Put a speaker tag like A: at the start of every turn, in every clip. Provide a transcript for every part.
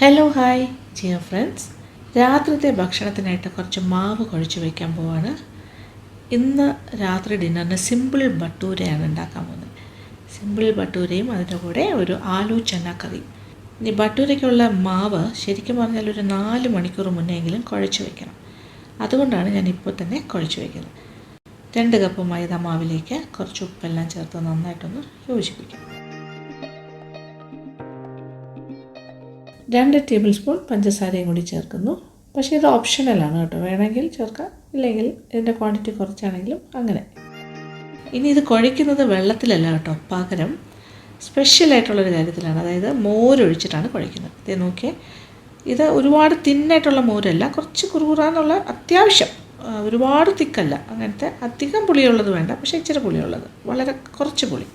A: Hello hi dear friends, രാത്രിത്തെ ഭക്ഷണത്തിനായിട്ട് കുറച്ച് മാവ് കുഴച്ച് വയ്ക്കാൻ പോവാണ്. ഇന്ന് രാത്രി ഡിന്നറിന് സിമ്പിൾ ബട്ടൂരയാണ് ഉണ്ടാക്കാൻ പോകുന്നത്. സിമ്പിൾ ബട്ടൂരയും അതിൻ്റെ കൂടെ ഒരു ആലു ചന കറി. ഇനി ബട്ടൂരയ്ക്കുള്ള മാവ് ശരിക്കും പറഞ്ഞാൽ ഒരു 4 മണിക്കൂർ മുന്നെയെങ്കിലും കുഴച്ച് വയ്ക്കണം. അതുകൊണ്ടാണ് ഞാൻ ഇപ്പോൾ തന്നെ കുഴച്ച് വയ്ക്കുന്നത്. 2 കപ്പ് മൈദ മാവിലേക്ക് കുറച്ച് ഉപ്പെല്ലാം ചേർത്ത് നന്നായിട്ടൊന്ന് യോജിപ്പിക്കാം. 2 ടേബിൾ സ്പൂൺ പഞ്ചസാരയും കൂടി ചേർക്കുന്നു. പക്ഷേ ഇത് ഓപ്ഷണലാണ് കേട്ടോ, വേണമെങ്കിൽ ചേർക്കാം, ഇല്ലെങ്കിൽ ഇതിൻ്റെ ക്വാണ്ടിറ്റി കുറച്ചാണെങ്കിലും അങ്ങനെ. ഇനി ഇത് കുഴയ്ക്കുന്നത് വെള്ളത്തിലല്ല കേട്ടോ, പകരം സ്പെഷ്യലായിട്ടുള്ളൊരു കാര്യത്തിലാണ്, അതായത് മോരൊഴിച്ചിട്ടാണ് കുഴയ്ക്കുന്നത്. ഇത് നോക്കിയേ, ഇത് ഒരുപാട് തിന്നായിട്ടുള്ള മോരല്ല, കുറച്ച് കുറുകുറാന്നുള്ള, അത്യാവശ്യം ഒരുപാട് തിക്കല്ല, അങ്ങനത്തെ അധികം പുളിയുള്ളത് വേണ്ട, പക്ഷേ ഇച്ചിരി പുളിയുള്ളത്, വളരെ കുറച്ച് പുളി.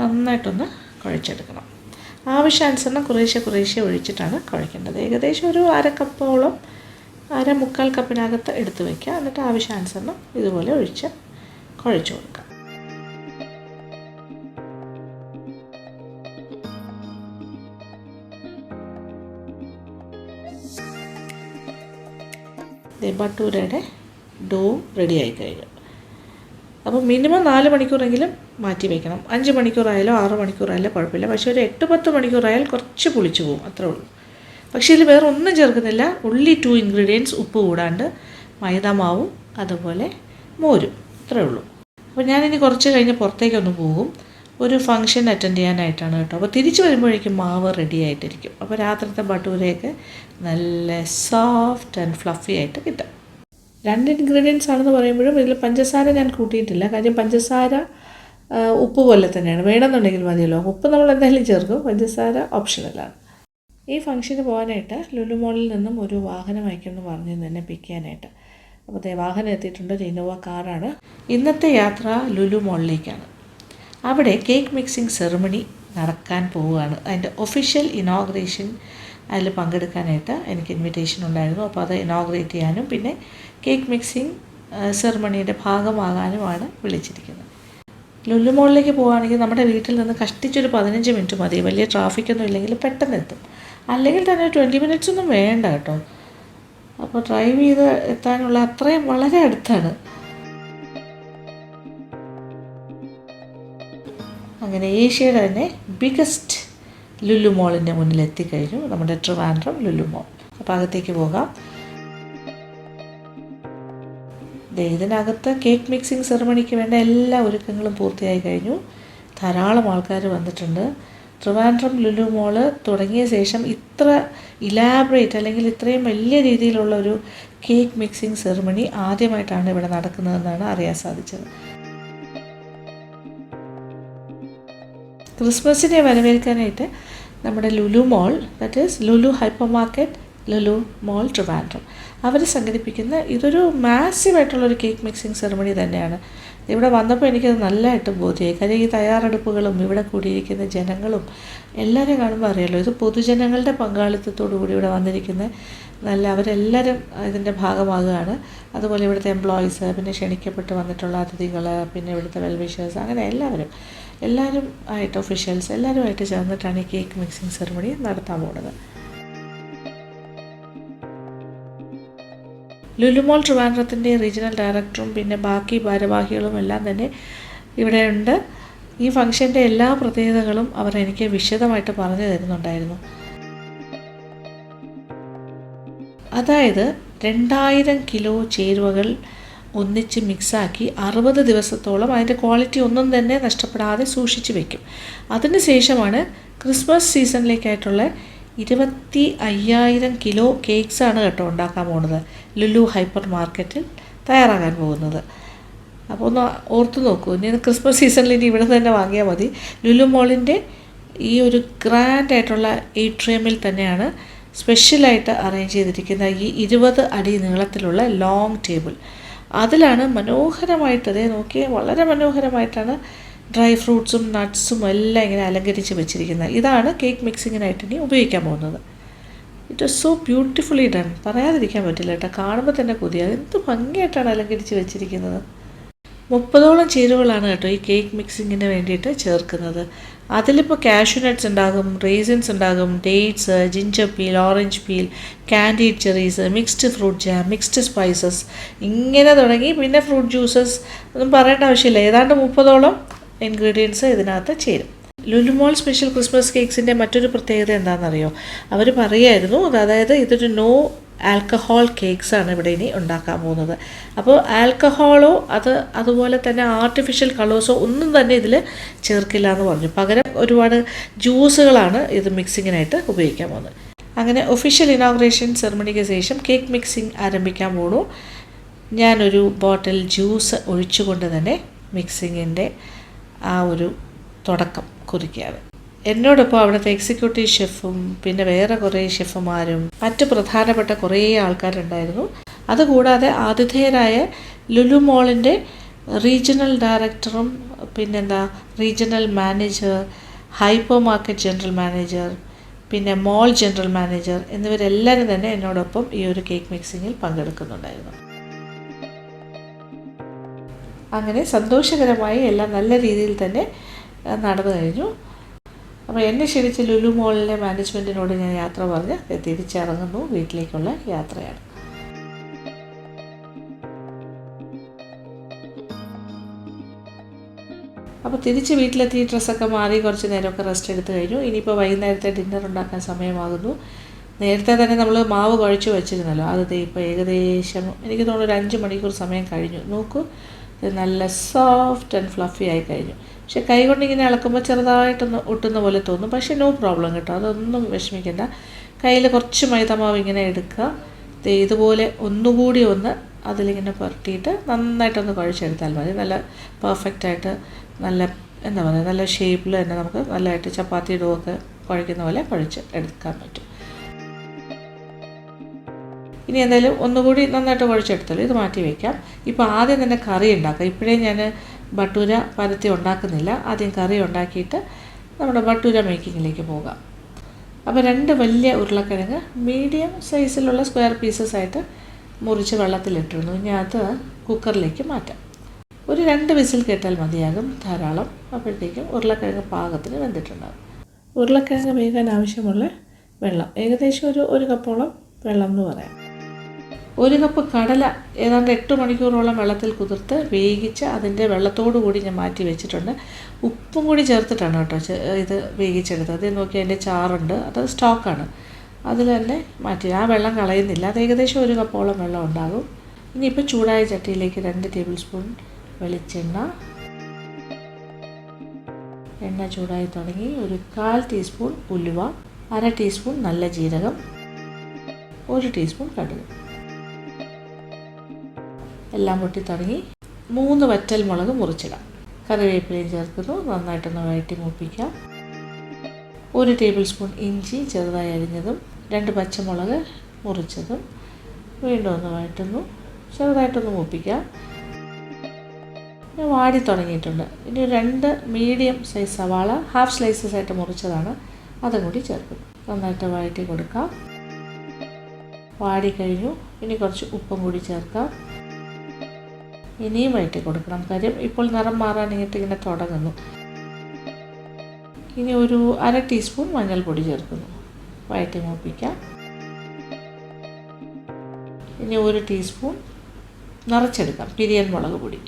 A: നന്നായിട്ടൊന്ന് കുഴച്ചെടുക്കണം. ആവശ്യാനുസരണം കുറേശ്ശെ ഒഴിച്ചിട്ടാണ് കുഴക്കേണ്ടത്. ഏകദേശം ഒരു 1/2 കപ്പോളം, 1/4 കപ്പിനകത്ത് എടുത്ത് വയ്ക്കുക. എന്നിട്ട് ആവശ്യാനുസരണം ഇതുപോലെ ഒഴിച്ച് കുഴച്ച് കൊടുക്കുക. ബട്ടൂരയുടെ ഡോ റെഡി ആയി കഴിഞ്ഞു. അപ്പോൾ മിനിമം 4 മണിക്കൂറെങ്കിലും മാറ്റി വയ്ക്കണം. 5 മണിക്കൂറായാലോ 6 മണിക്കൂറായാലോ കുഴപ്പമില്ല. പക്ഷേ ഒരു 8-10 മണിക്കൂറായാൽ കുറച്ച് പുളിച്ചു പോകും, അത്രേ ഉള്ളൂ. പക്ഷേ ഇതിൽ വേറെ ഒന്നും ചേർക്കുന്നില്ല. only 2 ഇൻഗ്രീഡിയൻസ്, ഉപ്പ് കൂടാണ്ട് മൈദ മാവും അതുപോലെ മോരും, അത്രേ ഉള്ളൂ. അപ്പോൾ ഞാനിനി കുറച്ച് കഴിഞ്ഞ് പുറത്തേക്കൊന്ന് പോകും, ഒരു ഫംഗ്ഷൻ അറ്റൻഡ് ചെയ്യാനായിട്ടാണ് കേട്ടോ. അപ്പോൾ തിരിച്ച് വരുമ്പോഴേക്കും മാവ് റെഡി ആയിട്ടിരിക്കും. അപ്പോൾ രാത്രിത്തെ ബട്ടൂരയൊക്കെ നല്ല സോഫ്റ്റ് ആൻഡ് ഫ്ലഫി ആയിട്ട് കിട്ടും. 2 ഇൻഗ്രീഡിയൻസ് ആണെന്ന് പറയുമ്പോഴും ഇതിൽ പഞ്ചസാര ഞാൻ കൂട്ടിയിട്ടില്ല. കാര്യം പഞ്ചസാര ഉപ്പ് പോലെ തന്നെയാണ്, വേണമെന്നുണ്ടെങ്കിൽ മതിയല്ലോ. ഉപ്പ് നമ്മൾ എന്തായാലും ചേർക്കും, പഞ്ചസാര ഓപ്ഷണലാണ്. ഈ ഫംഗ്ഷന് പോകാനായിട്ട് ലുലു മോളിൽ നിന്നും ഒരു വാഹനം അയക്കുമെന്ന് പറഞ്ഞിരുന്നു എന്നെ പിക്ക് ചെയ്യാനായിട്ട്. അപ്പോൾ വാഹനം എത്തിയിട്ടുണ്ട്, ഒരു ഇന്നോവ കാറാണ്. ഇന്നത്തെ യാത്ര ലുലു മോളിലേക്കാണ്. അവിടെ കേക്ക് മിക്സിംഗ് സെറിമണി നടക്കാൻ പോവുകയാണ്. അതിൻ്റെ ഒഫീഷ്യൽ ഇനോഗ്രേഷൻ അതിൽ പങ്കെടുക്കാനായിട്ട് എനിക്ക് ഇൻവിറ്റേഷൻ ഉണ്ടായിരുന്നു. അപ്പോൾ അത് ഇനോഗ്രേറ്റ് ചെയ്യാനും പിന്നെ കേക്ക് മിക്സിംഗ് സെറിമണിയുടെ ഭാഗമാകാനുമാണ് വിളിച്ചിരിക്കുന്നത്. ലുലു മോളിലേക്ക് പോവുകയാണെങ്കിൽ നമ്മുടെ വീട്ടിൽ നിന്ന് കഷ്ടിച്ചൊരു 15 മിനിറ്റ് മതി. വലിയ ട്രാഫിക്കൊന്നും ഇല്ലെങ്കിൽ പെട്ടെന്ന് എത്തും. അല്ലെങ്കിൽ തന്നെ 20 മിനിറ്റ്സ് ഒന്നും വേണ്ട കേട്ടോ. അപ്പോൾ ഡ്രൈവ് ചെയ്ത് എത്താനുള്ള അത്രയും വളരെ അടുത്താണ്. അങ്ങനെ ഏഷ്യയുടെ തന്നെ ബിഗസ്റ്റ് ലുലു മോളിൻ്റെ മുന്നിൽ എത്തിക്കഴിഞ്ഞു, നമ്മുടെ ട്രിവാൻഡ്രം ലുലു മോൾ. അപ്പോൾ അകത്തേക്ക് പോകാം. ഇതിനകത്ത് കേക്ക് മിക്സിംഗ് സെറിമണിക്ക് വേണ്ട എല്ലാ ഒരുക്കങ്ങളും പൂർത്തിയായി കഴിഞ്ഞു. ധാരാളം ആൾക്കാർ വന്നിട്ടുണ്ട്. ട്രിവാൻഡ്രം ലുലു മോള് തുടങ്ങിയ ശേഷം ഇത്ര ഇലാബറേറ്റ് അല്ലെങ്കിൽ ഇത്രയും വലിയ രീതിയിലുള്ള ഒരു കേക്ക് മിക്സിംഗ് സെറിമണി ആദ്യമായിട്ടാണ് ഇവിടെ നടക്കുന്നതെന്നാണ് അറിയാൻ സാധിച്ചത്. ക്രിസ്മസിനെ വരവേൽക്കാനായിട്ട് നമ്മുടെ Lulu mall, that is Lulu hyper market Lulu mall Trivandrum, അവർ സംഘടിപ്പിക്കുന്ന ഇതൊരു മാസീവായിട്ടുള്ളൊരു കേക്ക് മിക്സിംഗ് സെറിമണി തന്നെയാണ്. ഇവിടെ വന്നപ്പോൾ എനിക്കത് നല്ലതായിട്ട് ബോധ്യമായി. കാര്യം ഈ തയ്യാറെടുപ്പുകളും ഇവിടെ കൂടിയിരിക്കുന്ന ജനങ്ങളും എല്ലാവരും കാണുമ്പോൾ അറിയാലോ, ഇത് പൊതുജനങ്ങളുടെ പങ്കാളിത്തത്തോടു കൂടി ഇവിടെ വന്നിരിക്കുന്ന അവരെല്ലാവരും ഇതിൻ്റെ ഭാഗമാകുകയാണ്. അതുപോലെ ഇവിടുത്തെ എംപ്ലോയീസ്, പിന്നെ ക്ഷണിക്കപ്പെട്ട് വന്നിട്ടുള്ള അതിഥികൾ, പിന്നെ ഇവിടുത്തെ വെൽവിഷേഴ്സ്, അങ്ങനെ എല്ലാവരും ആയിട്ട് ഒഫീഷ്യൽസ് എല്ലാവരുമായിട്ട് ചേർന്നിട്ടാണ് ഈ കേക്ക് മിക്സിംഗ് സെറിമണി നടത്താൻ പോകുന്നത്. ലുലു മോൾ ട്രിവാൻഡ്രത്തിൻ്റെ റീജിയണൽ ഡയറക്ടറും പിന്നെ ബാക്കി ഭാരവാഹികളും എല്ലാം തന്നെ ഇവിടെ ഉണ്ട്. ഈ ഫംഗ്ഷൻ്റെ എല്ലാ പ്രത്യേകതകളും അവർ എനിക്ക് വിശദമായിട്ട് പറഞ്ഞു തരുന്നുണ്ടായിരുന്നു. അതായത് 2000 കിലോ ചേരുവകൾ ഒന്നിച്ച് മിക്സാക്കി 60 ദിവസത്തോളം അതിൻ്റെ ക്വാളിറ്റി ഒന്നും തന്നെ നഷ്ടപ്പെടാതെ സൂക്ഷിച്ച് വയ്ക്കും. അതിന് ശേഷമാണ് ക്രിസ്മസ് സീസണിലേക്കായിട്ടുള്ള 25,000 കിലോ കേക്ക്സാണ് കേട്ടോ ഉണ്ടാക്കാൻ പോകുന്നത്. ലുലു ഹൈപ്പർ മാർക്കറ്റിൽ തയ്യാറാകാൻ പോകുന്നത്. അപ്പോൾ ഒന്ന് ഓർത്ത് നോക്കൂ, ഇനി ക്രിസ്മസ് സീസണിൽ ഇനി ഇവിടെ തന്നെ വാങ്ങിയാൽ മതി. ലുലു മോളിൻ്റെ ഈ ഒരു ഗ്രാൻഡായിട്ടുള്ള ഏട്രിയമിൽ തന്നെയാണ് സ്പെഷ്യലായിട്ട് അറേഞ്ച് ചെയ്തിരിക്കുന്ന ഈ 20 അടി നീളത്തിലുള്ള ലോങ് ടേബിൾ. അതിലാണ് മനോഹരമായിട്ട്, അതേ നോക്കിയാൽ വളരെ മനോഹരമായിട്ടാണ് ഡ്രൈ ഫ്രൂട്ട്സും നട്ട്സും എല്ലാം ഇങ്ങനെ അലങ്കരിച്ച് വെച്ചിരിക്കുന്നത്. ഇതാണ് കേക്ക് മിക്സിങ്ങിനായിട്ട് ഇനി ഉപയോഗിക്കാൻ പോകുന്നത്. It was so beautifully done, പറയാതിരിക്കാൻ പറ്റില്ല കേട്ടോ, കാണുമ്പോൾ തന്നെ കൊതിയാ. എന്ത് ഭംഗിയായിട്ടാണ് അലങ്കരിച്ച് വെച്ചിരിക്കുന്നത്. 30ഓളം ചേരുവകളാണ് കേട്ടോ ഈ കേക്ക് മിക്സിങ്ങിന് വേണ്ടിയിട്ട് ചേർക്കുന്നത്. അതിലിപ്പോൾ കാഷ്യൂ നട്ട്സ് ഉണ്ടാകും, റേസിൻസ് ഉണ്ടാകും, dates, ginger peel, orange peel, candied cherries, mixed fruit jam, mixed spices, ഇങ്ങനെ തുടങ്ങി പിന്നെ ഫ്രൂട്ട് ജ്യൂസസ് ഒന്നും പറയേണ്ട ആവശ്യമില്ല. ഏതാണ്ട് 30ഓളം ഇൻഗ്രീഡിയൻസ് ഇതിനകത്ത് ചേരും. ലുലുമോൾ സ്പെഷ്യൽ ക്രിസ്മസ് കേക്ക്സിൻ്റെ മറ്റൊരു പ്രത്യേകത എന്താണെന്നറിയോ? അവർ പറയുമായിരുന്നു, അതായത് ഇതൊരു നോ ആൽക്കഹോൾ കേക്ക്സാണ് ഇവിടെ ഇനി ഉണ്ടാക്കാൻ പോകുന്നത്. അപ്പോൾ ആൽക്കഹോളോ അതുപോലെ തന്നെ ആർട്ടിഫിഷ്യൽ കളേഴ്സോ ഒന്നും തന്നെ ഇതിൽ ചേർക്കില്ല എന്ന് പറഞ്ഞു. പകരം ഒരുപാട് ജ്യൂസുകളാണ് ഇത് മിക്സിങ്ങിനായിട്ട് ഉപയോഗിക്കാൻ പോകുന്നത്. അങ്ങനെ ഒഫീഷ്യൽ ഇനോഗ്രേഷൻ സെറമണിക്ക് ശേഷം കേക്ക് മിക്സിങ് ആരംഭിക്കാൻ പോണു. ഞാനൊരു ബോട്ടിൽ ജ്യൂസ് ഒഴിച്ചുകൊണ്ട് തന്നെ മിക്സിങ്ങിൻ്റെ ആ ഒരു തുടക്കം കുറിക്കുകയാണ്. എന്നോടൊപ്പം അവിടുത്തെ എക്സിക്യൂട്ടീവ് ഷെഫും പിന്നെ വേറെ കുറേ ഷെഫുമാരും മറ്റ് പ്രധാനപ്പെട്ട കുറേ ആൾക്കാരുണ്ടായിരുന്നു. അതുകൂടാതെ ആതിഥേയരായ ലുലു മോളിൻ്റെ റീജിയണൽ ഡയറക്ടറും പിന്നെന്താ regional manager, hyper market general manager, പിന്നെ മോൾ ജനറൽ മാനേജർ എന്നിവരെല്ലാവരും തന്നെ എന്നോടൊപ്പം ഈ ഒരു കേക്ക് മിക്സിങ്ങിൽ പങ്കെടുക്കുന്നുണ്ടായിരുന്നു. അങ്ങനെ സന്തോഷകരമായി എല്ലാം നല്ല രീതിയിൽ തന്നെ നടന്നു കഴിഞ്ഞു. അപ്പോൾ എന്നെ ക്ഷണിച്ച ലുലു മോളിലെ മാനേജ്മെൻറ്റിനോട് ഞാൻ യാത്ര പറഞ്ഞ് തിരിച്ചിറങ്ങുന്നു. വീട്ടിലേക്കുള്ള യാത്രയാണ്. അപ്പോൾ തിരിച്ച് വീട്ടിലെത്തി ഡ്രസ്സൊക്കെ മാറി കുറച്ച് നേരമൊക്കെ റെസ്റ്റ് എടുത്ത് കഴിഞ്ഞു. ഇനിയിപ്പോൾ വൈകുന്നേരത്തെ ഡിന്നർ ഉണ്ടാക്കാൻ സമയമാകുന്നു. നേരത്തെ തന്നെ നമ്മൾ മാവ് കുഴച്ച് വെച്ചിരുന്നല്ലോ, അത് ഇപ്പോൾ ഏകദേശം എനിക്ക് തോന്നുന്നു ഒരു 5 മണിക്കൂർ സമയം കഴിഞ്ഞു. നോക്കൂ, ഇത് നല്ല സോഫ്റ്റ് ആൻഡ് ഫ്ലഫി ആയി കഴിഞ്ഞു. പക്ഷെ കൈ കൊണ്ടിങ്ങനെ ഇളക്കുമ്പോൾ ചെറുതായിട്ടൊന്ന് ഒട്ടുന്ന പോലെ തോന്നും. പക്ഷേ നോ പ്രോബ്ലം കേട്ടോ, അതൊന്നും വിഷമിക്കേണ്ട. കയ്യിൽ കുറച്ച് മൈദമാവ് ഇങ്ങനെ എടുക്കുക, ഇതുപോലെ ഒന്നുകൂടി ഒന്ന് അതിലിങ്ങനെ പുരട്ടിയിട്ട് നന്നായിട്ടൊന്ന് കുഴച്ചെടുത്താൽ മതി. നല്ല പെർഫെക്റ്റായിട്ട് നല്ല എന്താ പറയുക, നല്ല ഷേപ്പിൽ തന്നെ നമുക്ക് നല്ലതായിട്ട് ചപ്പാത്തി ഡോ ഒക്കെ കുഴയ്ക്കുന്ന പോലെ കുഴച്ച് എടുക്കാൻ പറ്റും. ഇനി എന്തായാലും ഒന്നുകൂടി നന്നായിട്ട് കുഴച്ചെടുത്തല്ലോ, ഇത് മാറ്റി വയ്ക്കാം. ഇപ്പോൾ ആദ്യം തന്നെ കറി ഉണ്ടാക്കാം. ഇപ്പോഴേ ഞാൻ ബട്ടൂര പരത്തി ഉണ്ടാക്കുന്നില്ല, ആദ്യം കറി ഉണ്ടാക്കിയിട്ട് നമ്മുടെ ബട്ടൂര മേക്കിങ്ങിലേക്ക് പോകാം. അപ്പോൾ 2 വലിയ ഉരുളക്കിഴങ്ങ് മീഡിയം സൈസിലുള്ള സ്ക്വയർ പീസസ് ആയിട്ട് മുറിച്ച് വെള്ളത്തിലിട്ടിരുന്നു. ഇനി അത് കുക്കറിലേക്ക് മാറ്റാം. ഒരു 2 വിസിൽ കേട്ടാൽ മതിയാകും, ധാരാളം. അപ്പോഴത്തേക്കും ഉരുളക്കിഴങ്ങ് പാകത്തിന് വെന്തിട്ടുണ്ടാകും. ഉരുളക്കിഴങ്ങ് വേകാൻ ആവശ്യമുള്ള വെള്ളം ഏകദേശം ഒരു കപ്പോളം വെള്ളം എന്ന് പറയാം. 1 കപ്പ് കടല ഏതാണ്ട് 8 മണിക്കൂറോളം വെള്ളത്തിൽ കുതിർത്ത് വേവിച്ച് അതിൻ്റെ വെള്ളത്തോടു കൂടി ഞാൻ മാറ്റി വെച്ചിട്ടുണ്ട്. ഉപ്പും കൂടി ചേർത്തിട്ടാണ് കേട്ടോ ഇത് വേവിച്ചെടുത്തത്. അത് നോക്കി അതിൻ്റെ ചാറുണ്ട്, അത് സ്റ്റോക്കാണ്, അതിൽ തന്നെ മാറ്റി. ആ വെള്ളം കളയുന്നില്ല. അത് ഏകദേശം 1 കപ്പോളം വെള്ളം ഉണ്ടാകും. ഇനിയിപ്പോൾ ചൂടായ ചട്ടിയിലേക്ക് 2 ടേബിൾ സ്പൂൺ വെളിച്ചെണ്ണ. എണ്ണ ചൂടായി തുടങ്ങി. ഒരു 1/4 ടീസ്പൂൺ ഉലുവ, 1/2 ടീസ്പൂൺ നല്ല ജീരകം, 1 ടീസ്പൂൺ കടുക്. എല്ലാം പൊട്ടി തുടങ്ങി. 3 വറ്റൽ മുളക് മുറിച്ചിടാം. കറിവേപ്പിലയും ചേർക്കുന്നു. നന്നായിട്ടൊന്ന് വഴറ്റി മൂപ്പിക്കാം. 1 ടേബിൾ സ്പൂൺ ഇഞ്ചി ചെറുതായി അരിഞ്ഞതും 2 പച്ചമുളക് മുറിച്ചതും വീണ്ടും ഒന്ന് വഴറ്റുന്നു. ചെറുതായിട്ടൊന്ന് മൂപ്പിക്കാം. വാടി തുടങ്ങിയിട്ടുണ്ട്. ഇനി 2 മീഡിയം സൈസ് സവാള ഹാഫ് സ്ലൈസസ് ആയിട്ട് മുറിച്ചതാണ്, അതും കൂടി ചേർക്കുന്നു. നന്നായിട്ട് വഴറ്റി കൊടുക്കാം. വാടി കഴിഞ്ഞു. ഇനി കുറച്ച് ഉപ്പും കൂടി ചേർക്കാം. ഇനിയും വഴറ്റി കൊടുക്കണം, കാര്യം ഇപ്പോൾ നിറം മാറാനായിട്ട് ഇങ്ങനെ തുടങ്ങുന്നു. ഇനി ഒരു 1/2 ടീസ്പൂൺ മഞ്ഞൾപ്പൊടി ചേർക്കുന്നു. വഴറ്റി മൂപ്പിക്കാം. ഇനി 1 ടീസ്പൂൺ നിറച്ചെടുക്കാം പിരിയൻ മുളക് പൊടി.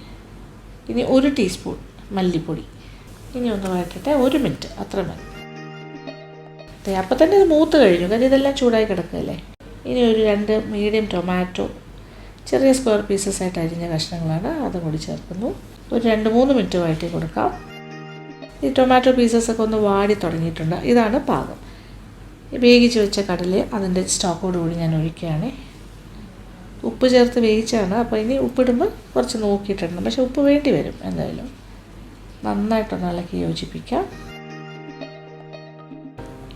A: ഇനി 1 ടീസ്പൂൺ മല്ലിപ്പൊടി. ഇനി ഒന്ന് വഴറ്റട്ടെ, 1 മിനിറ്റ് അത്ര മതി. അപ്പം തന്നെ ഇത് മൂത്ത് കഴിഞ്ഞു, കാര്യം ഇതെല്ലാം ചൂടായി കിടക്കുകയല്ലേ. ഇനി ഒരു 2 മീഡിയം ടൊമാറ്റോ ചെറിയ സ്ക്വയർ പീസസ് ആയിട്ട് അരിഞ്ഞ കഷ്ണങ്ങളാണ്, അതും കൂടി ചേർക്കുന്നു. ഒരു 2-3 മിനിറ്റ് വഴറ്റി കൊടുക്കാം. ഈ ടൊമാറ്റോ പീസസൊക്കെ ഒന്ന് വാടി തുടങ്ങിയിട്ടുണ്ട്. ഇതാണ് പാകം. വേവിച്ച് വെച്ച കടല അതിൻ്റെ സ്റ്റോക്കോട് കൂടി ഞാൻ ഒഴിക്കുകയാണ്. ഉപ്പ് ചേർത്ത് വേവിച്ചാണ്, അപ്പോൾ ഇനി ഉപ്പിടുമ്പോൾ കുറച്ച് നോക്കിയിട്ടുണ്ട്, പക്ഷേ ഉപ്പ് വേണ്ടി വരും എന്തായാലും. നന്നായിട്ടൊന്ന് ഇളക്കി യോജിപ്പിക്കാം.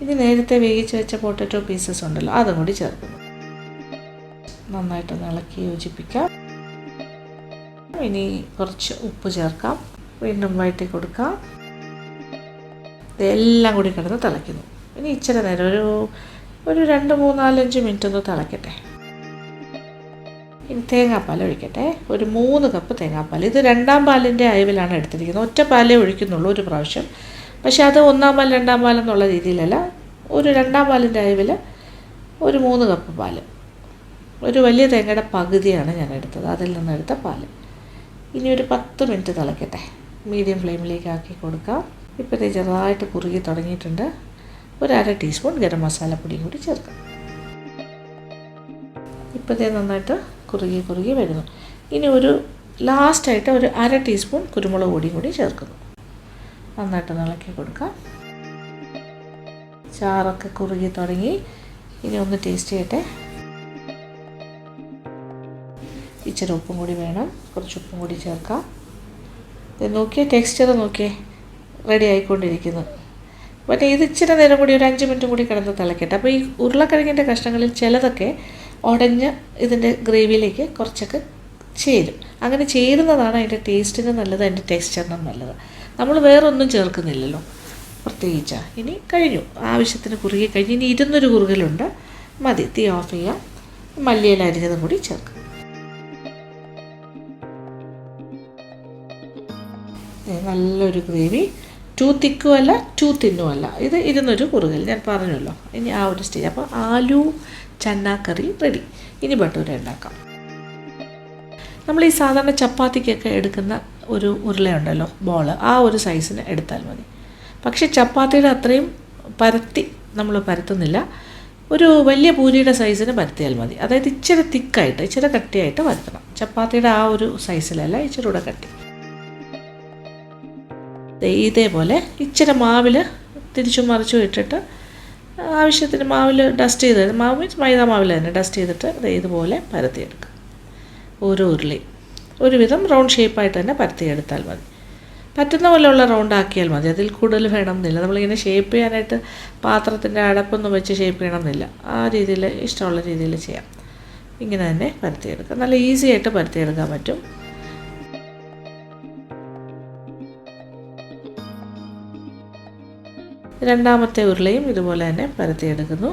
A: ഇനി നേരത്തെ വേവിച്ച് വെച്ച പൊട്ടറ്റോ പീസസ് ഉണ്ടല്ലോ, അതും കൂടി ചേർക്കുന്നു. നന്നായിട്ടൊന്ന് ഇളക്കി യോജിപ്പിക്കാം. ഇനി കുറച്ച് ഉപ്പ് ചേർക്കാം. വീണ്ടും വഴറ്റി കൊടുക്കാം. ഇതെല്ലാം കൂടി കിടന്ന് തിളയ്ക്കുന്നു. ഇനി ഇച്ചിരി നേരം ഒരു 2, 3, 4, 5 മിനിറ്റ് ഒന്ന് തിളയ്ക്കട്ടെ. ഇനി തേങ്ങാപ്പാൽ ഒഴിക്കട്ടെ. ഒരു 3 കപ്പ് തേങ്ങാപ്പാൽ. ഇത് 2ാം പാലിൻ്റെ അയവിലാണ് എടുത്തിരിക്കുന്നത്. ഒറ്റ പാലേ ഒഴിക്കുന്നുള്ളൂ ഒരു പ്രാവശ്യം. പക്ഷേ അത് 1-ാം പാൽ 2-ാം പാൽ എന്നുള്ള രീതിയിലല്ല. ഒരു 2-ാം പാലിൻ്റെ അളവിൽ ഒരു 3 കപ്പ് പാൽ, ഒരു വലിയ തേങ്ങയുടെ പകുതിയാണ് ഞാൻ എടുത്തത്, അതിൽ നിന്നെടുത്ത പാൽ. ഇനി ഒരു 10 മിനിറ്റ് തിളക്കട്ടെ. മീഡിയം ഫ്ലെയിമിലേക്ക് ആക്കി കൊടുക്കാം. ഇപ്പോഴത്തെ ചെറുതായിട്ട് കുറുകി തുടങ്ങിയിട്ടുണ്ട്. ഒരു 1/2 ടീസ്പൂൺ ഗരം മസാലപ്പൊടിയും കൂടി ചേർക്കാം. ഇപ്പോഴത്തെ നന്നായിട്ട് കുറുകി വരുന്നു. ഇനി ഒരു ലാസ്റ്റായിട്ട് ഒരു 1/2 ടീസ്പൂൺ കുരുമുളക് പൊടിയും കൂടി ചേർക്കുന്നു. നന്നായിട്ട് ഇളക്കി കൊടുക്കാം. ചാറൊക്കെ കുറുകി തുടങ്ങി. ഇനി ഒന്ന് ടേസ്റ്റ് ചെയ്യട്ടെ. ഇച്ചിരി ഉപ്പും കൂടി വേണം, കുറച്ച് ഉപ്പും കൂടി ചേർക്കാം. നോക്കിയേ, ടെക്സ്ചർ നോക്കിയേ, റെഡി ആയിക്കൊണ്ടിരിക്കുന്നു. മറ്റേ ഇത് ഇച്ചിരി നേരം കൂടി ഒരു 5 മിനിറ്റ് കൂടി കിടന്ന് തിളക്കട്ടെ. അപ്പോൾ ഈ ഉരുളക്കിഴങ്ങിൻ്റെ കഷ്ണങ്ങളിൽ ചിലതൊക്കെ ഉടഞ്ഞ് ഇതിൻ്റെ ഗ്രേവിയിലേക്ക് കുറച്ചൊക്കെ ചേരും. അങ്ങനെ ചേരുന്നതാണ് അതിൻ്റെ ടേസ്റ്റിന് നല്ലത്, അതിൻ്റെ ടെക്സ്ചറിനും നല്ലത്. നമ്മൾ വേറൊന്നും ചേർക്കുന്നില്ലല്ലോ പ്രത്യേകിച്ച്. ഇനി കഴിഞ്ഞു, ആവശ്യത്തിന് കുറുകി കഴിഞ്ഞ്. ഇനി 200 കുറുകലുണ്ട്, മതി. തീ ഓഫ് ചെയ്യാം. മല്ലിയില അരിഞ്ഞതും കൂടി ചേർക്കാം. നല്ലൊരു ഗ്രേവി, ടു തിക്കും അല്ല ടു തിന്നും അല്ല. ഇത് 200 കുറുകൽ ഞാൻ പറഞ്ഞല്ലോ. ഇനി ആ ഒരു സ്റ്റേജ്. അപ്പോൾ ആലു ചന്ന കറി റെഡി. ഇനി ബട്ടൂര ഉണ്ടാക്കാം. നമ്മൾ ഈ സാധാരണ ചപ്പാത്തിക്കൊക്കെ എടുക്കുന്ന ഒരു ഉരുളയുണ്ടല്ലോ, ബോൾ, ആ ഒരു സൈസിന് എടുത്താൽ മതി. പക്ഷേ ചപ്പാത്തിയുടെ അത്രയും പരത്തി നമ്മൾ പരത്തുന്നില്ല. ഒരു വലിയ പൂരിയുടെ സൈസിന് പരത്തിയാൽ മതി. അതായത് ഇച്ചിരി തിക്കായിട്ട്, ഇച്ചിരി കട്ടിയായിട്ട് പരത്തണം. ചപ്പാത്തിയുടെ ആ ഒരു സൈസിലല്ല, ഇച്ചിരി കൂടെ കട്ടി. ഇതേപോലെ ഇച്ചിരി മാവിൽ തിരിച്ചും മറിച്ചും ഇട്ടിട്ട് ആവശ്യത്തിന് മാവിൽ ഡസ്റ്റ് ചെയ്ത്, മാവ് മീൻസ് മൈദ മാവിൽ തന്നെ ഡസ്റ്റ് ചെയ്തിട്ട് ഇതുപോലെ പരത്തിയെടുക്കുക. ഓരോ ഉരുളയും ഒരുവിധം റൗണ്ട് ഷേപ്പായിട്ട് തന്നെ പരത്തിയെടുത്താൽ മതി. പറ്റുന്ന പോലെയുള്ള റൗണ്ട് ആക്കിയാൽ മതി, അതിൽ കൂടുതൽ വേണമെന്നില്ല. നമ്മളിങ്ങനെ ഷേപ്പ് ചെയ്യാനായിട്ട് പാത്രത്തിൻ്റെ അടപ്പൊന്നും വെച്ച് ഷേപ്പ് ചെയ്യണമെന്നില്ല. ആ രീതിയിൽ ഇഷ്ടമുള്ള രീതിയിൽ ചെയ്യാം. ഇങ്ങനെ തന്നെ പരത്തിയെടുക്കാം. നല്ല ഈസി ആയിട്ട് പരത്തിയെടുക്കാൻ പറ്റും. രണ്ടാമത്തെ ഉരുളയും ഇതുപോലെ തന്നെ പരത്തിയെടുക്കുന്നു.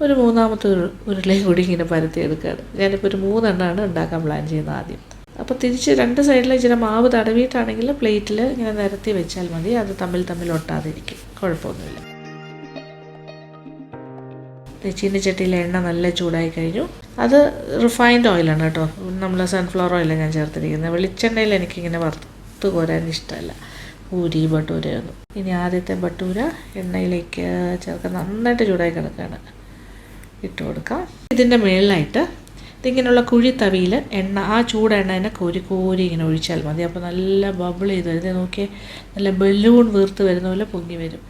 A: ഒരു മൂന്നാമത്തെ ഉരുളയും കൂടി ഇങ്ങനെ പരത്തിയെടുക്കുകയാണ്. ഞാനിപ്പോൾ ഒരു 3 എണ്ണമാണ് ഉണ്ടാക്കാൻ പ്ലാൻ ചെയ്യുന്നത് ആദ്യം. അപ്പോൾ തിരിച്ച് 2 സൈഡിലും ഇച്ചിരി മാവ് തടവിയിട്ടാണെങ്കിൽ പ്ലേറ്റിൽ ഇങ്ങനെ നിരത്തി വെച്ചാൽ മതി. അത് തമ്മിൽ ഒട്ടാതിരിക്കും, കുഴപ്പമൊന്നുമില്ല. ചീനിച്ചട്ടിയിലെ എണ്ണ നല്ല ചൂടായി കഴിഞ്ഞു. അത് റിഫൈൻഡ് ഓയിലാണ് കേട്ടോ, നമ്മൾ സൺഫ്ലവർ ഓയിലാണ് ഞാൻ ചേർത്തിരിക്കുന്നത്. വെളിച്ചെണ്ണയിൽ എനിക്കിങ്ങനെ വറുത്ത് കോരാൻ ഇഷ്ടമല്ല, പൂരി ബട്ടൂരയൊന്നും. ഇനി ആദ്യത്തെ ബട്ടൂര എണ്ണയിലേക്ക് ചേർക്കാൻ നന്നായിട്ട് ചൂടായി കിടക്കുകയാണ്, ഇട്ട് കൊടുക്കാം. ഇതിൻ്റെ മുകളിലായിട്ട് ഇതിങ്ങനെയുള്ള കുഴി തവിയിൽ എണ്ണ, ആ ചൂടെണ്ണ തന്നെ കോരി ഇങ്ങനെ ഒഴിച്ചാൽ മതി. അപ്പോൾ നല്ല ബബിൾ ചെയ്ത് വരുന്നത് നോക്കിയേ, നല്ല ബലൂൺ വീർത്ത് വരുന്ന പോലെ പൊങ്ങി വരും.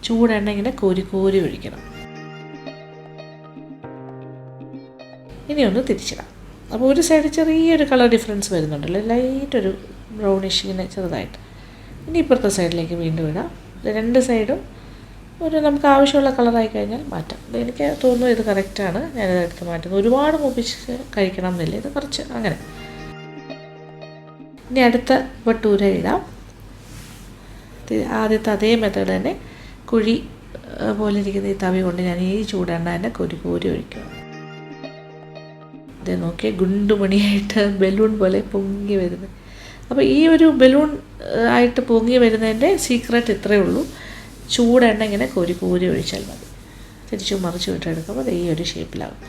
A: ചൂടെണ്ണ ഇങ്ങനെ കോരി ഒഴിക്കണം. ഇനി ഒന്ന് തിരിച്ചിടാം. അപ്പോൾ ഒരു സൈഡ് ചെറിയൊരു കളർ ഡിഫറൻസ് വരുന്നുണ്ടല്ലോ, ലൈറ്റൊരു ബ്രൗണിഷ് ഇങ്ങനെ ചെറുതായിട്ട്. ഇനി ഇപ്പുറത്തെ സൈഡിലേക്ക് വീണ്ടും ഇടാം. 2 സൈഡും ഒരു നമുക്ക് ആവശ്യമുള്ള കളറായി കഴിഞ്ഞാൽ മാറ്റാം. എനിക്ക് തോന്നുന്നു ഇത് കറക്റ്റാണ്, ഞാനിത് എടുത്ത് മാറ്റുന്നു. ഒരുപാട് മൂപ്പിച്ച് കഴിക്കണം എന്നില്ല, ഇത് കുറച്ച് അങ്ങനെ. ഇനി അടുത്ത ബട്ടൂര ഇടാം. ആദ്യത്തെ അതേ മെത്തേഡ് തന്നെ കുഴി പോലെ ഇരിക്കുന്ന ഈ തവി കൊണ്ട് ഞാൻ ഈ ചൂടെണ്ണ തന്നെ കോരി ഒഴിക്കുക. ഇത് നോക്കിയാൽ ഗുണ്ടുമണിയായിട്ട് ബലൂൺ പോലെ പൊങ്ങി വരുന്നത്. അപ്പോൾ ഈ ഒരു ബലൂൺ ആയിട്ട് പൊങ്ങി വരുന്നതിൻ്റെ സീക്രട്ട് ഇത്രയേ ഉള്ളൂ. ചൂടെണ്ണ ഇങ്ങനെ കോരി ഒഴിച്ചാൽ മതി. തിരിച്ചു മറിച്ച് വിട്ടെടുക്കുമ്പോൾ അത് ഈ ഒരു ഷേപ്പിലാവും.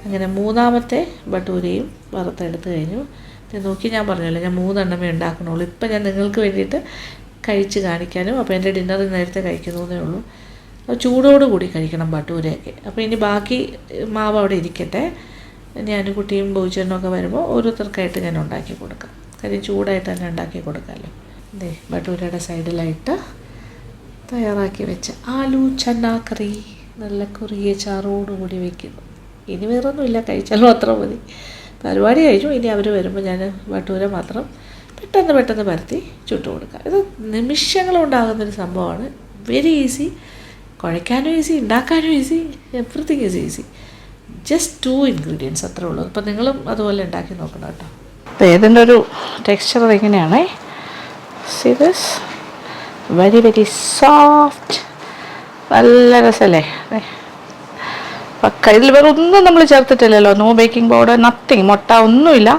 A: അങ്ങനെ മൂന്നാമത്തെ ബട്ടൂരയും വറുത്തെടുത്ത് കഴിഞ്ഞു. ഇത് നോക്കി ഞാൻ പറഞ്ഞല്ലോ, ഞാൻ 3 എണ്ണമേ ഉണ്ടാക്കണുള്ളൂ. ഇപ്പം ഞാൻ നിങ്ങൾക്ക് വേണ്ടിയിട്ട് കഴിച്ച് കാണിക്കാനും, അപ്പോൾ എൻ്റെ ഡിന്നർ നേരത്തെ കഴിക്കുന്നതേ ഉള്ളൂ. അപ്പോൾ ചൂടോടുകൂടി കഴിക്കണം ബട്ടൂരയൊക്കെ. അപ്പോൾ ഇനി ബാക്കി മാവ് അവിടെ ഇരിക്കട്ടെ. ഞാൻ കുട്ടിയും ബോച്ചനൊക്കെ വരുമ്പോൾ ഓരോരുത്തർക്കായിട്ട് ഞാൻ ഉണ്ടാക്കി കൊടുക്കാം. കാര്യം ചൂടായിട്ട് തന്നെ ഉണ്ടാക്കി കൊടുക്കാമല്ലോ. ഇതേ ബട്ടൂരയുടെ സൈഡിലായിട്ട് തയ്യാറാക്കി വെച്ച ആലു ചന കറി നല്ല കുറിയ ചാറോടുകൂടി വയ്ക്കുന്നു. ഇനി വേറൊന്നുമില്ല, കഴിച്ചാൽ മാത്രം മതി. പരിപാടി കഴിഞ്ഞു. ഇനി അവർ വരുമ്പോൾ ഞാൻ ബട്ടൂര മാത്രം പെട്ടെന്ന് പരത്തി ചുട്ടു കൊടുക്കാം. ഇത് നിമിഷങ്ങളുണ്ടാകുന്നൊരു സംഭവമാണ്. വെരി ഈസി, കുഴയ്ക്കാനും ഈസി, ഉണ്ടാക്കാനും easy, everything is easy. Just 2 ingredients അത്രേ ഉള്ളൂ. അപ്പോൾ നിങ്ങളും അതുപോലെ ഉണ്ടാക്കി നോക്കണം കേട്ടോ. അപ്പോൾ ഇതിൻ്റെ ഒരു ടെക്സ്ചർ ഇങ്ങനെയാണേ. സീ ദിസ്, വെരി സോഫ്റ്റ് നല്ല രസമല്ലേ? പക്ക. ഇതിൽ വേറെ ഒന്നും നമ്മൾ ചേർത്തിട്ടില്ലല്ലോ. No baking powder, nothing. മുട്ട ഒന്നുമില്ല.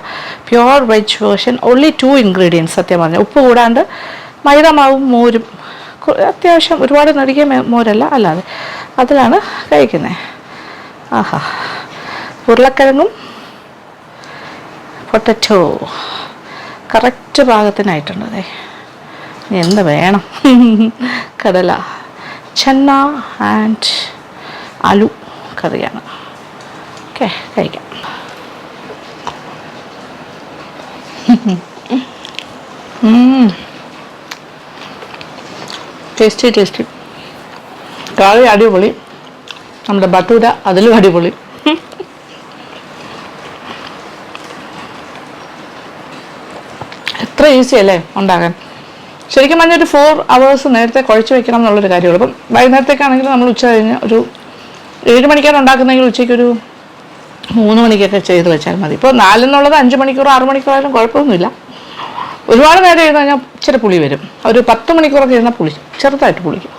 A: Pure veg version. Only 2 ingredients. സത്യം പറഞ്ഞു, ഉപ്പ് കൂടാണ്ട് മൈദ മാവും മോരും, അത്യാവശ്യം ഒരുപാട് നടിക്കുക മോരല്ല, അല്ലാതെ അതിലാണ് കഴിക്കുന്നത്. ആഹാ, ഉരുളക്കിഴങ്ങും പൊട്ടറ്റോ കറക്റ്റ് പാകത്തിനായിട്ടുണ്ട്. അതെ, ഇനി എന്ത് വേണം? കടല ചന്ന ആൻഡ് ആലു കറിയാണ്. ഓക്കെ, കഴിക്കാം. ടേസ്റ്റി. കറി അടിപൊളി. നമ്മുടെ ബട്ടൂര അതിലും അടിപൊളി. എത്ര ഈസി അല്ലേ ഉണ്ടാകാൻ. ശരിക്കും പറഞ്ഞാൽ ഒരു 4 hours നേരത്തെ കുഴച്ച് വെക്കണം എന്നുള്ളൊരു കാര്യമുള്ളൂ. അപ്പം വൈകുന്നേരത്തേക്കാണെങ്കിൽ നമ്മൾ ഉച്ച കഴിഞ്ഞ് ഒരു 7 മണിക്കാണ് ഉണ്ടാക്കുന്നതെങ്കിൽ ഉച്ചയ്ക്ക് ഒരു 3 മണിക്കൊക്കെ ചെയ്ത് വെച്ചാൽ മതി. ഇപ്പോൾ 4 എന്നുള്ളത് 5 മണിക്കൂറോ 6 മണിക്കൂറായാലും കുഴപ്പമൊന്നുമില്ല. ഒരുപാട് നേരം ചെയ്ത് കഴിഞ്ഞാൽ ഇച്ചിരി പുളി വരും. ഒരു 10 മണിക്കൂറൊക്കെ ഇരുന്നാൽ പുളി ചെറുതായിട്ട് പുളിക്കും.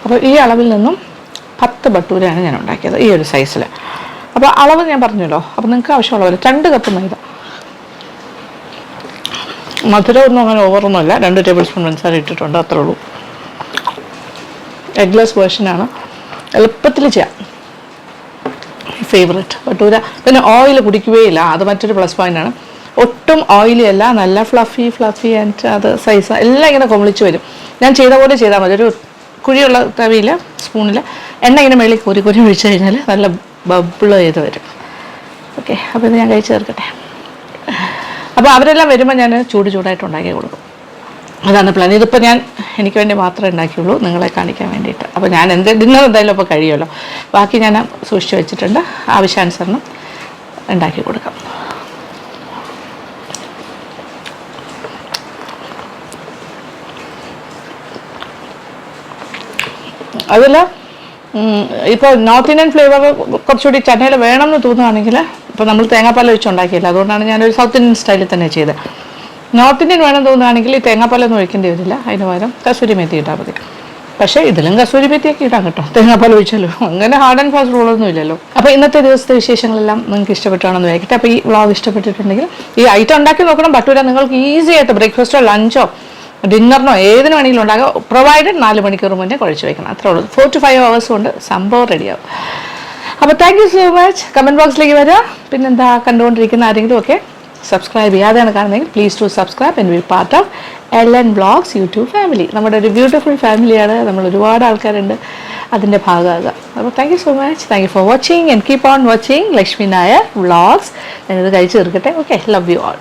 A: അപ്പോൾ ഈ അളവിൽ നിന്നും 10 ബട്ടൂരയാണ് ഞാൻ ഉണ്ടാക്കിയത്, ഈ ഒരു സൈസിൽ. അപ്പോൾ അളവ് ഞാൻ പറഞ്ഞല്ലോ. അപ്പോൾ നിങ്ങൾക്ക് ആവശ്യമുള്ളവർ 2 കപ്പ് മൈദ. മധുരമൊന്നും അങ്ങനെ ഓവറൊന്നുമല്ല. 2 ടേബിൾ സ്പൂൺ പഞ്ചസാര ഇട്ടിട്ടുണ്ട്, അത്രേ ഉള്ളൂ. എഗ്ലെസ് വേർഷനാണ്, എളുപ്പത്തിൽ ചെയ്യാം. ഫേവറേറ്റ് ബട്ടൂര. പിന്നെ ഓയിൽ കുടിക്കുകയില്ല, അത് മറ്റൊരു പ്ലസ് പോയിൻ്റാണ്. ഒട്ടും ഓയിലി അല്ല, നല്ല ഫ്ലഫി ആൻഡ് അത് സൈസ് എല്ലാം ഇങ്ങനെ കൊമളിച്ച് വരും. ഞാൻ ചെയ്ത പോലെ ചെയ്താൽ മതി. ഒരു കുഴിയുള്ള തവിയിൽ സ്പൂണിൽ എണ്ണ ഇങ്ങനെ മേളിൽ കോരി ഒഴിച്ച് കഴിഞ്ഞാൽ നല്ല ബബിൾ ചെയ്ത് വരും. ഓക്കെ, അപ്പോൾ ഇത് ഞാൻ കഴിച്ച് ചേർക്കട്ടെ. അപ്പോൾ അവരെല്ലാം വരുമ്പോൾ ഞാൻ ചൂടായിട്ട് ഉണ്ടാക്കി കൊടുക്കും. അതാണ് പ്ലാൻ. ഇതിപ്പോൾ ഞാൻ എനിക്ക് വേണ്ടി മാത്രമേ ഉണ്ടാക്കിയുള്ളൂ, നിങ്ങളെ കാണിക്കാൻ വേണ്ടിയിട്ട്. അപ്പോൾ ഞാൻ ഡിന്നർ എന്തായാലും അപ്പോൾ കഴിയുമല്ലോ. ബാക്കി ഞാൻ സൂക്ഷിച്ച് വെച്ചിട്ടുണ്ട്, ആവശ്യാനുസരണം ഉണ്ടാക്കി കൊടുക്കാം. അതിൽ ഇപ്പോൾ നോർത്ത് ഇന്ത്യൻ ഫ്ലേവർ കുറച്ചുകൂടി ചന്നയിൽ വേണമെന്ന് തോന്നുകയാണെങ്കിൽ, ഇപ്പോൾ നമ്മൾ തേങ്ങാപ്പാൽ ഒഴിച്ചുണ്ടാക്കിയില്ല, അതുകൊണ്ടാണ് ഞാനൊരു സൗത്ത് ഇന്ത്യൻ സ്റ്റൈലിൽ തന്നെ ചെയ്തത്. നോർത്ത് ഇന്ത്യൻ വേണം തോന്നുകയാണെങ്കിൽ ഈ തേങ്ങാപ്പാലൊന്നും ഒഴിക്കേണ്ടി വരില്ല, അതിന് പകരം കസൂരി മെത്തി ഇട്ടാൽ മതി. പക്ഷേ ഇതിലും കസൂരി മെത്തിയൊക്കെ ഇടാം കേട്ടോ, തേങ്ങാപ്പാൽ ഒഴിച്ചാലോ. അങ്ങനെ ഹാർഡ് ആൻഡ് ഫാസ്റ്റ് റൂളൊന്നും ഇല്ലല്ലോ. അപ്പോൾ ഇന്നത്തെ ദിവസത്തെ വിശേഷങ്ങളെല്ലാം നിങ്ങൾക്ക് ഇഷ്ടപ്പെട്ടാണെന്ന് വയ്ക്കട്ടെ. അപ്പോൾ ഈ വ്ളോഗ് ഇഷ്ടപ്പെട്ടിട്ടുണ്ടെങ്കിൽ ഈ ഐറ്റം ഉണ്ടാക്കി നോക്കണം. ബട്ടൂര നിങ്ങൾക്ക് ഈസി ആയിട്ട് ബ്രേക്ക്ഫാസ്റ്റോ ലഞ്ചോ ഡിന്നറിനോ ഏതിന് വേണമെങ്കിലും ഉണ്ടാകാം. പ്രൊവൈഡഡ് 4 മണിക്കൂർ മുന്നേ കുഴച്ച് വയ്ക്കണം, അത്രേ ഉള്ളൂ. 4 to 5 hours കൊണ്ട് സംഭവം റെഡിയാവും. അപ്പോൾ thank you so much. Comment ബോക്സിലേക്ക് വരിക. പിന്നെന്താ, കണ്ടുകൊണ്ടിരിക്കുന്ന ആരെങ്കിലും ഒക്കെ സബ്സ്ക്രൈബ് ചെയ്യാതെയാണ് കാണുന്നതെങ്കിൽ please to subscribe and be part of LN vlogs YouTube family. നമ്മുടെ ഒരു ബ്യൂട്ടിഫുൾ ഫാമിലിയാണ്, നമ്മൾ ഒരുപാട് ആൾക്കാരുണ്ട്, അതിൻ്റെ ഭാഗമാകുക. അപ്പോൾ thank you so much. Thank you for watching and keep on watching Lakshmi Nair vlogs. ഞാനിത് കഴിച്ച് തീർക്കട്ടെ. Okay, love you all.